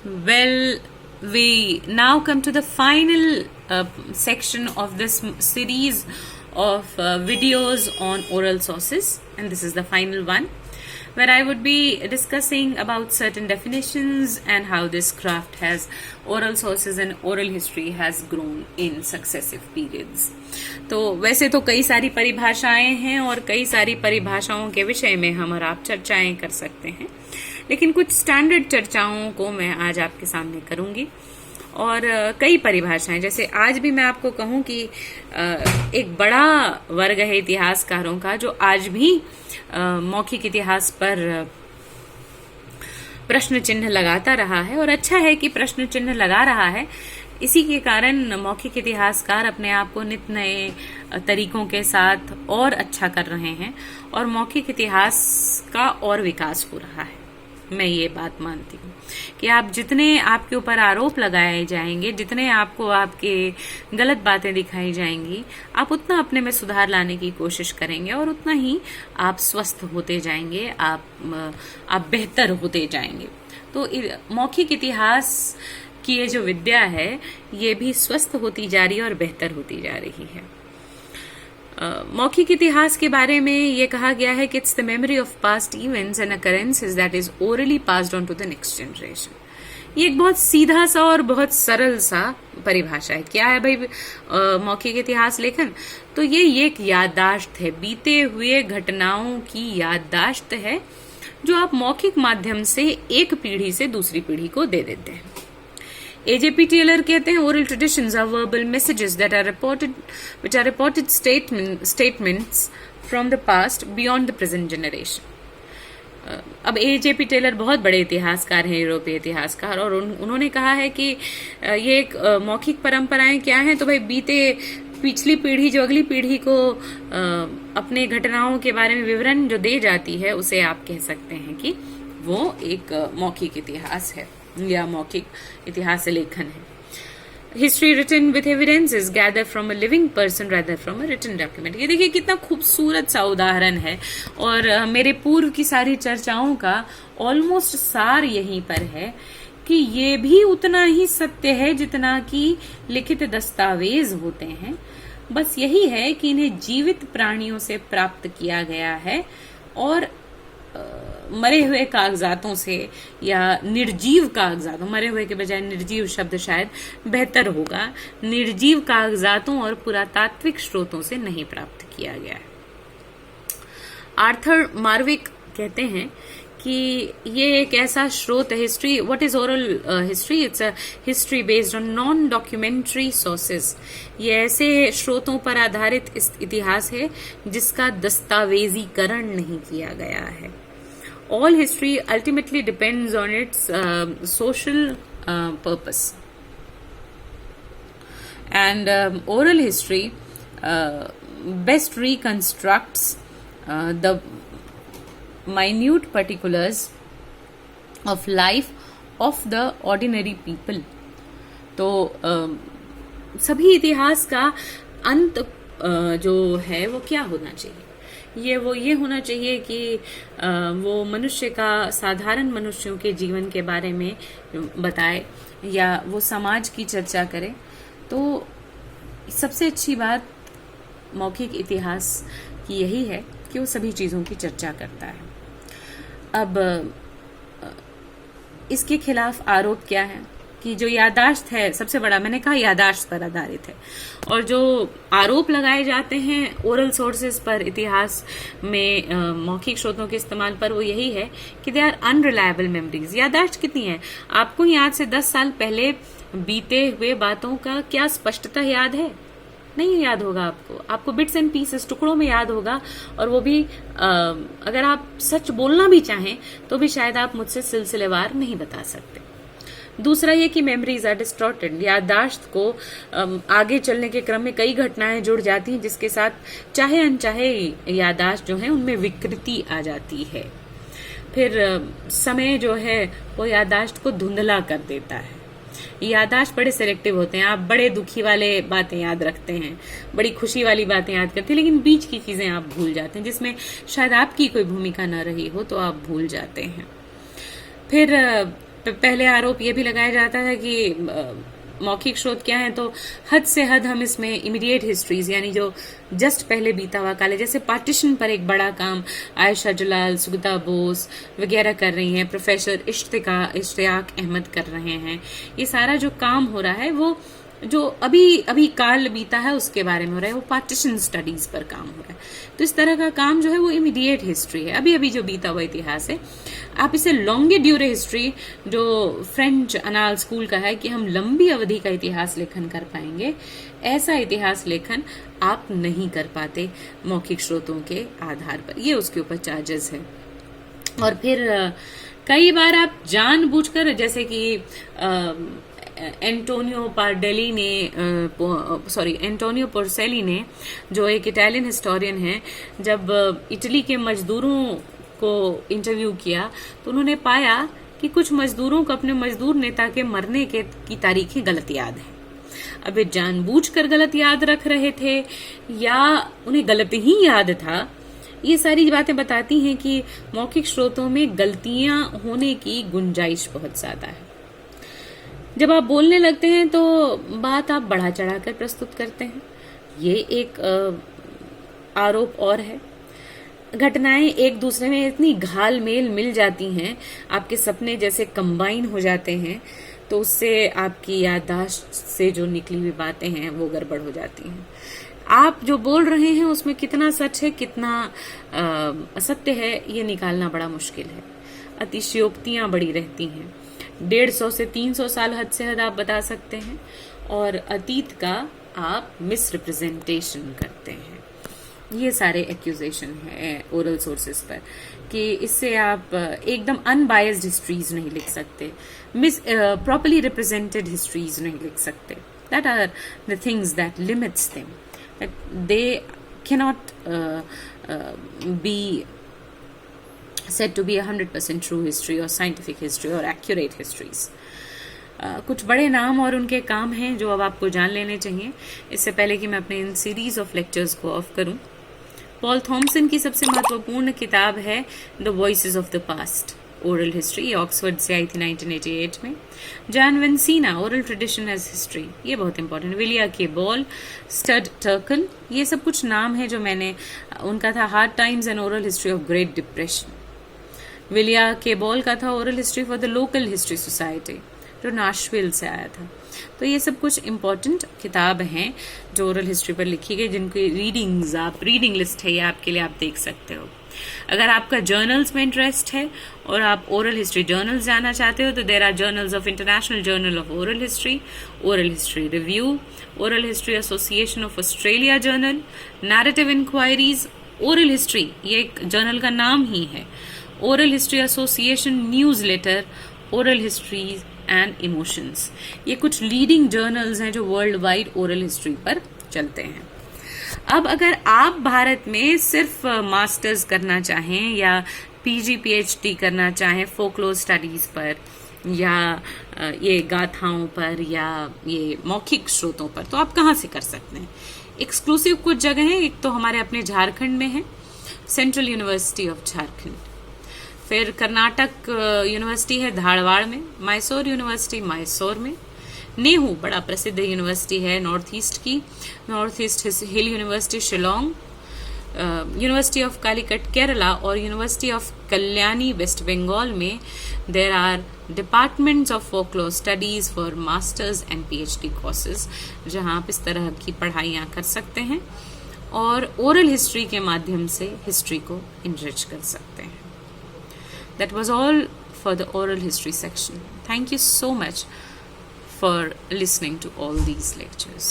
Well, we now come to the final section of this series of videos on oral sources, and this is the final one, where I would be discussing about certain definitions and how this craft has oral sources and oral history has grown in successive periods. तो वैसे तो कई सारी परिभाषाएं हैं और कई सारी परिभाषाओं के विषय में हम और आप चर्चाएं कर सकते हैं, लेकिन कुछ स्टैंडर्ड चर्चाओं को मैं आज आपके सामने करूंगी। और कई परिभाषाएं, जैसे आज भी मैं आपको कहूं कि एक बड़ा वर्ग है इतिहासकारों का जो आज भी मौखिक इतिहास पर प्रश्न चिन्ह लगाता रहा है, और अच्छा है कि प्रश्न चिन्ह लगा रहा है। इसी के कारण मौखिक इतिहासकार अपने आप को नित नए तरीकों के साथ और अच्छा कर रहे हैं और मौखिक इतिहास का और विकास हो रहा है। मैं ये बात मानती हूँ कि आप जितने आपके ऊपर आरोप लगाए जाएंगे, जितने आपको आपके गलत बातें दिखाई जाएंगी, आप उतना अपने में सुधार लाने की कोशिश करेंगे और उतना ही आप स्वस्थ होते जाएंगे, आप बेहतर होते जाएंगे। तो मौखिक इतिहास की ये जो विद्या है ये भी स्वस्थ होती जा रही है और बेहतर होती जा रही है। मौखिक इतिहास के बारे में ये कहा गया है कि it's the memory of past events and occurrences that is orally passed on to the next generation. ये एक बहुत सीधा सा और बहुत सरल सा परिभाषा है। क्या है भाई मौखिक इतिहास लेखन? तो ये एक याददाश्त है, बीते हुए घटनाओं की याददाश्त है जो आप मौखिक माध्यम से एक पीढ़ी से दूसरी पीढ़ी को दे देते हैं। AJP टेलर कहते हैं oral traditions are verbal messages that are reported which are reported statements from the past beyond the present generation. अब AJP टेलर बहुत बड़े इतिहासकार हैं, यूरोपीय इतिहासकार, और उन्होंने कहा है कि ये एक मौखिक परंपराएं क्या हैं, तो भाई पिछली पीढ़ी जो अगली पीढ़ी को अपने घटनाओं के बारे में विवरण जो दे जाती है उसे आप कह सकते हैं कि वो एक मौखिक इतिहास है या मौखिक इतिहास लेखन है। History written with evidences gather from a living person rather from a written document. ये देखिए कितना खूबसूरत सा उदाहरण है, और मेरे पूर्व की सारी चर्चाओं का ऑलमोस्ट सार यहीं पर है कि ये भी उतना ही सत्य है जितना कि लिखित दस्तावेज होते हैं। बस यही है कि इन्हें जीवित प्राणियों से प्राप्त किया गया है और मरे हुए कागजातों से या निर्जीव कागजातों, मरे हुए के बजाय निर्जीव शब्द शायद बेहतर होगा, निर्जीव कागजातों और पुरातात्विक स्रोतों से नहीं प्राप्त किया गया है। आर्थर मार्विक कहते हैं कि ये एक ऐसा स्रोत है, history, what is oral history? It's a history based on non documentary sources. ये ऐसे स्रोतों पर आधारित इतिहास है जिसका दस्तावेजीकरण नहीं किया गया है। All history ultimately depends on its social purpose, and oral history best reconstructs the minute particulars of life of the ordinary people. तो सभी इतिहास का अंत जो है वो क्या होना चाहिए? ये होना चाहिए कि वो मनुष्य का, साधारण मनुष्यों के जीवन के बारे में बताए या वो समाज की चर्चा करे। तो सबसे अच्छी बात मौखिक इतिहास की यही है कि वो सभी चीजों की चर्चा करता है। अब इसके खिलाफ आरोप क्या है कि जो याददाश्त है, सबसे बड़ा मैंने कहा याददाश्त पर आधारित है, और जो आरोप लगाए जाते हैं ओरल सोर्सेज पर इतिहास में मौखिक स्रोतों के इस्तेमाल पर, वो यही है कि दे आर अनरिलायबल मेमोरीज। याददाश्त कितनी है? आपको ही आज से 10 साल पहले बीते हुए बातों का क्या स्पष्टता याद है? नहीं याद होगा। आपको बिट्स एंड पीसेस, टुकड़ों में याद होगा, और वो भी अगर आप सच बोलना भी चाहें तो भी शायद आप मुझसे सिलसिलेवार नहीं बता सकते। दूसरा ये कि मेमोरीज आर डिस्टॉर्टेड। याददाश्त को आगे चलने के क्रम में कई घटनाएं जुड़ जाती हैं जिसके साथ चाहे अनचाहे याददाश्त जो है उनमें विकृति आ जाती है। फिर समय जो है वो याददाश्त को धुंधला कर देता है। याददाश्त बड़े सिलेक्टिव होते हैं। आप बड़े दुखी वाले बातें याद रखते हैं, बड़ी खुशी वाली बातें याद करते हैं, लेकिन बीच की चीजें आप भूल जाते हैं जिसमें शायद आपकी कोई भूमिका न रही हो, तो आप भूल जाते हैं। फिर पहले आरोप यह भी लगाया जाता है कि मौखिक स्रोत क्या है, तो हद से हद हम इसमें इमीडिएट हिस्ट्रीज यानी जो जस्ट पहले बीता हुआ काल है, जैसे पार्टीशन पर एक बड़ा काम आयशा जलाल, सुगता बोस वगैरह कर रही हैं, प्रोफेसर इश्तियाक अहमद कर रहे हैं। ये सारा जो काम हो रहा है वो जो अभी काल बीता है उसके बारे में हो रहा है, वो पार्टीशन स्टडीज पर काम हो रहा है। तो इस तरह का काम जो है वो इमीडिएट हिस्ट्री है, अभी जो बीता हुआ इतिहास है। आप इसे लॉन्गे ड्यूरे हिस्ट्री, जो फ्रेंच अनाल स्कूल का है कि हम लंबी अवधि का इतिहास लेखन कर पाएंगे, ऐसा इतिहास लेखन आप नहीं कर पाते मौखिक स्रोतों के आधार पर। ये उसके ऊपर चार्जेस है। और फिर कई बार आप जानबूझकर, जैसे कि एंटोनियो पोर्सेली ने, जो एक इटालियन हिस्टोरियन है, जब इटली के मजदूरों को इंटरव्यू किया तो उन्होंने पाया कि कुछ मजदूरों को अपने मजदूर नेता के मरने की तारीखें गलत याद है। अब वे जानबूझकर गलत याद रख रहे थे या उन्हें गलत ही याद था, ये सारी बातें बताती हैं कि मौखिक स्रोतों में गलतियां होने की गुंजाइश बहुत ज्यादा है। जब आप बोलने लगते हैं तो बात आप बढ़ा चढ़ाकर प्रस्तुत करते हैं, ये एक आरोप और है। घटनाएं एक दूसरे में इतनी घाल मेल मिल जाती हैं, आपके सपने जैसे कंबाइन हो जाते हैं, तो उससे आपकी याददाश्त से जो निकली हुई बातें हैं वो गड़बड़ हो जाती हैं। आप जो बोल रहे हैं उसमें कितना सच है, कितना असत्य है, ये निकालना बड़ा मुश्किल है। अतिशयोक्तियां बड़ी रहती हैं। 150 से 300 साल हद से हद आप बता सकते हैं, और अतीत का आप मिस रिप्रेजेंटेशन करते हैं। ये सारे एक्यूजेशन है ओरल सोर्सेस पर कि इससे आप एकदम अनबायस्ड हिस्ट्रीज नहीं लिख सकते, मिस प्रॉपरली रिप्रेजेंटेड हिस्ट्रीज नहीं लिख सकते। That are the things that limits them, they cannot be said to be 100% true history or scientific history or accurate histories. कुछ बड़े नाम और उनके काम हैं जो अब आपको जान लेने चाहिए। इससे पहले कि मैं अपने इन सीरीज ऑफ लेक्चर्स को ऑफ करूं, पॉल थॉमसन की सबसे महत्वपूर्ण किताब है the voices of the past, oral history, Oxford से आई थी 1988 में। John Vansina, oral tradition as history, ये बहुत इंपॉर्टेंट। विलिया के बॉल, स्टड टर्कल, ये सब कुछ नाम है जो मैंने, उनका था hard times and oral history of great depression. Willa K Baum का था oral history for the local history society, जो नाशविल से आया था। तो ये सब कुछ इम्पोर्टेंट किताब हैं जो ओरल हिस्ट्री पर लिखी गई, जिनकी रीडिंग्स, आप रीडिंग लिस्ट है ये आपके लिए, आप देख सकते हो। अगर आपका जर्नल्स में इंटरेस्ट है और आप ओरल हिस्ट्री जर्नल्स जाना चाहते हो तो there are journals of international journal of oral history review, oral history association of Australia journal, narrative inquiries, oral history, ये एक जर्नल का नाम ही है, oral history association newsletter, oral history and emotions. ये कुछ लीडिंग जर्नल्स हैं जो वर्ल्ड वाइड ओरल हिस्ट्री पर चलते हैं। अब अगर आप भारत में सिर्फ मास्टर्स करना चाहें या पीजी पीएचडी करना चाहें फोकलोर स्टडीज पर या ये गाथाओं पर या ये मौखिक स्रोतों पर, तो आप कहाँ से कर सकते हैं? एक्सक्लूसिव कुछ जगह हैं। एक तो हमारे अपने झारखंड में है, सेंट्रल यूनिवर्सिटी ऑफ झारखंड, फिर कर्नाटक यूनिवर्सिटी है धारवाड़ में, मैसूर यूनिवर्सिटी मैसूर में, नेहरू बड़ा प्रसिद्ध यूनिवर्सिटी है North East Hill University Shillong, University of Calicut Kerala और यूनिवर्सिटी ऑफ कल्याणी वेस्ट बंगाल में there are departments of folklore studies for masters and PhD courses, जहां आप इस तरह की पढ़ाइयां कर सकते हैं और ओरल हिस्ट्री के माध्यम से हिस्ट्री को इनरिच कर सकते हैं। That was all for the oral history section. Thank you so much for listening to all these lectures.